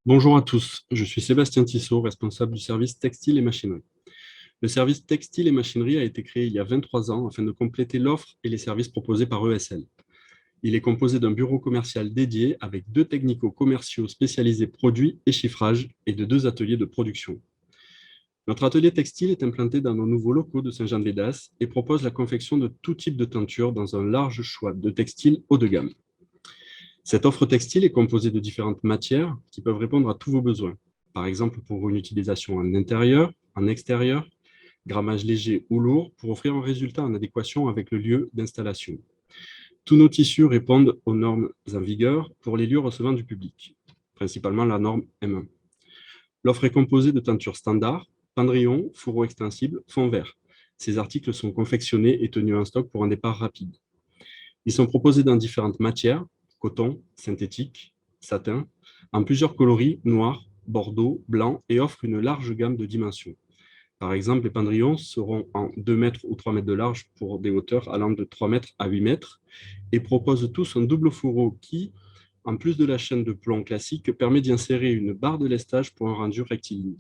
Bonjour à tous, je suis Sébastien Tissot, responsable du service textile et machinerie. Le service textile et machinerie a été créé il y a 23 ans afin de compléter l'offre et les services proposés par ESL. Il est composé d'un bureau commercial dédié avec deux technico-commerciaux spécialisés produits et chiffrage et de deux ateliers de production. Notre atelier textile est implanté dans nos nouveaux locaux de Saint-Jean-de-Védas et propose la confection de tout type de teinture dans un large choix de textiles haut de gamme. Cette offre textile est composée de différentes matières qui peuvent répondre à tous vos besoins. Par exemple, pour une utilisation en intérieur, en extérieur, grammage léger ou lourd, pour offrir un résultat en adéquation avec le lieu d'installation. Tous nos tissus répondent aux normes en vigueur pour les lieux recevant du public, principalement la norme M1. L'offre est composée de teintures standards, pendrillons, fourreaux extensibles, fond vert. Ces articles sont confectionnés et tenus en stock pour un départ rapide. Ils sont proposés dans différentes matières, coton, synthétique, satin, en plusieurs coloris, noir, bordeaux, blanc, et offrent une large gamme de dimensions. Par exemple, les pendrillons seront en 2 mètres ou 3 mètres de large pour des hauteurs allant de 3 mètres à 8 mètres et proposent tous un double fourreau qui, en plus de la chaîne de plomb classique, permet d'y insérer une barre de lestage pour un rendu rectiligne.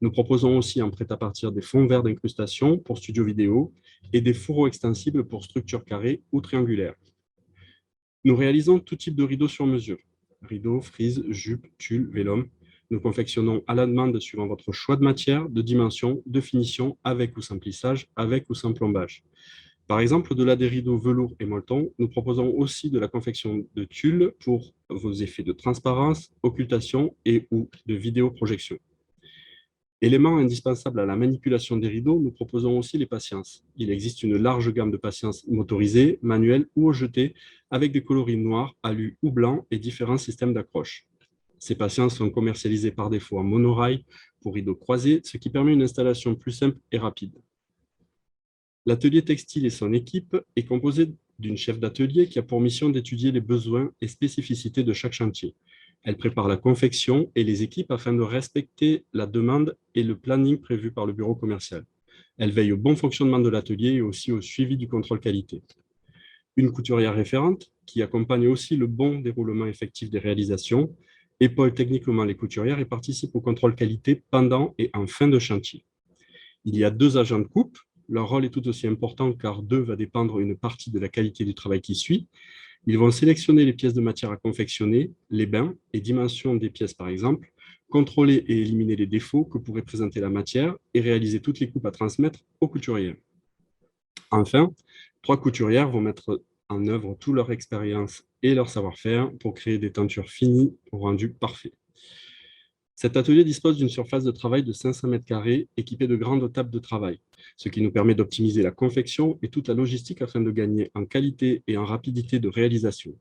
Nous proposons aussi en prêt-à-partir des fonds verts d'incrustation pour studio vidéo et des fourreaux extensibles pour structures carrées ou triangulaires. Nous réalisons tout type de rideaux sur mesure. Rideaux, frises, jupes, tulle, vélum. Nous confectionnons à la demande suivant votre choix de matière, de dimension, de finition, avec ou sans plissage, avec ou sans plombage. Par exemple, au-delà des rideaux velours et molleton, nous proposons aussi de la confection de tulle pour vos effets de transparence, occultation et ou de vidéoprojection. Élément indispensable à la manipulation des rideaux, nous proposons aussi les patiences. Il existe une large gamme de patiences motorisées, manuelles ou au jeté, avec des coloris noirs, alu ou blancs et différents systèmes d'accroche. Ces patiences sont commercialisées par défaut en monorail pour rideaux croisés, ce qui permet une installation plus simple et rapide. L'atelier textile et son équipe est composé d'une chef d'atelier qui a pour mission d'étudier les besoins et spécificités de chaque chantier. Elle prépare la confection et les équipes afin de respecter la demande et le planning prévu par le bureau commercial. Elle veille au bon fonctionnement de l'atelier et aussi au suivi du contrôle qualité. Une couturière référente qui accompagne aussi le bon déroulement effectif des réalisations, épaule techniquement les couturières et participe au contrôle qualité pendant et en fin de chantier. Il y a deux agents de coupe. Leur rôle est tout aussi important car d'eux va dépendre une partie de la qualité du travail qui suit. Ils vont sélectionner les pièces de matière à confectionner, les bains et dimensions des pièces par exemple, contrôler et éliminer les défauts que pourrait présenter la matière et réaliser toutes les coupes à transmettre aux couturiers. Enfin, trois couturières vont mettre en œuvre toute leur expérience et leur savoir-faire pour créer des teintures finies au rendu parfait. Cet atelier dispose d'une surface de travail de 500 mètres carrés équipée de grandes tables de travail, ce qui nous permet d'optimiser la confection et toute la logistique afin de gagner en qualité et en rapidité de réalisation.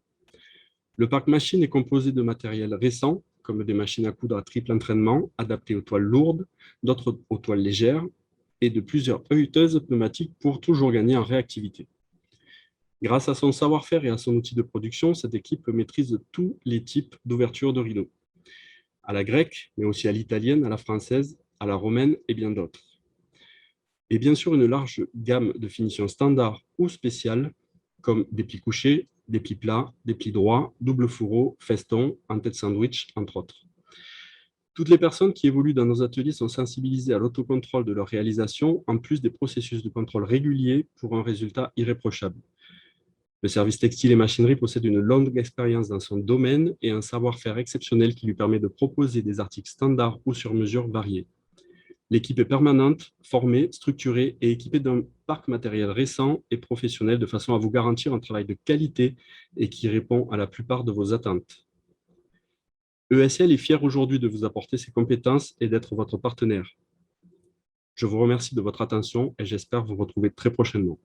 Le parc machine est composé de matériel récent, comme des machines à coudre à triple entraînement, adaptées aux toiles lourdes, d'autres aux toiles légères, et de plusieurs heurteuses pneumatiques pour toujours gagner en réactivité. Grâce à son savoir-faire et à son outil de production, cette équipe maîtrise tous les types d'ouverture de rideaux, à la grecque, mais aussi à l'italienne, à la française, à la romaine et bien d'autres. Et bien sûr, une large gamme de finitions standards ou spéciales, comme des plis couchés, des plis plats, des plis droits, double fourreau, feston, en tête sandwich, entre autres. Toutes les personnes qui évoluent dans nos ateliers sont sensibilisées à l'autocontrôle de leur réalisation, en plus des processus de contrôle réguliers pour un résultat irréprochable. Le service textile et machinerie possède une longue expérience dans son domaine et un savoir-faire exceptionnel qui lui permet de proposer des articles standards ou sur mesure variés. L'équipe est permanente, formée, structurée et équipée d'un parc matériel récent et professionnel de façon à vous garantir un travail de qualité et qui répond à la plupart de vos attentes. ESL est fier aujourd'hui de vous apporter ses compétences et d'être votre partenaire. Je vous remercie de votre attention et j'espère vous retrouver très prochainement.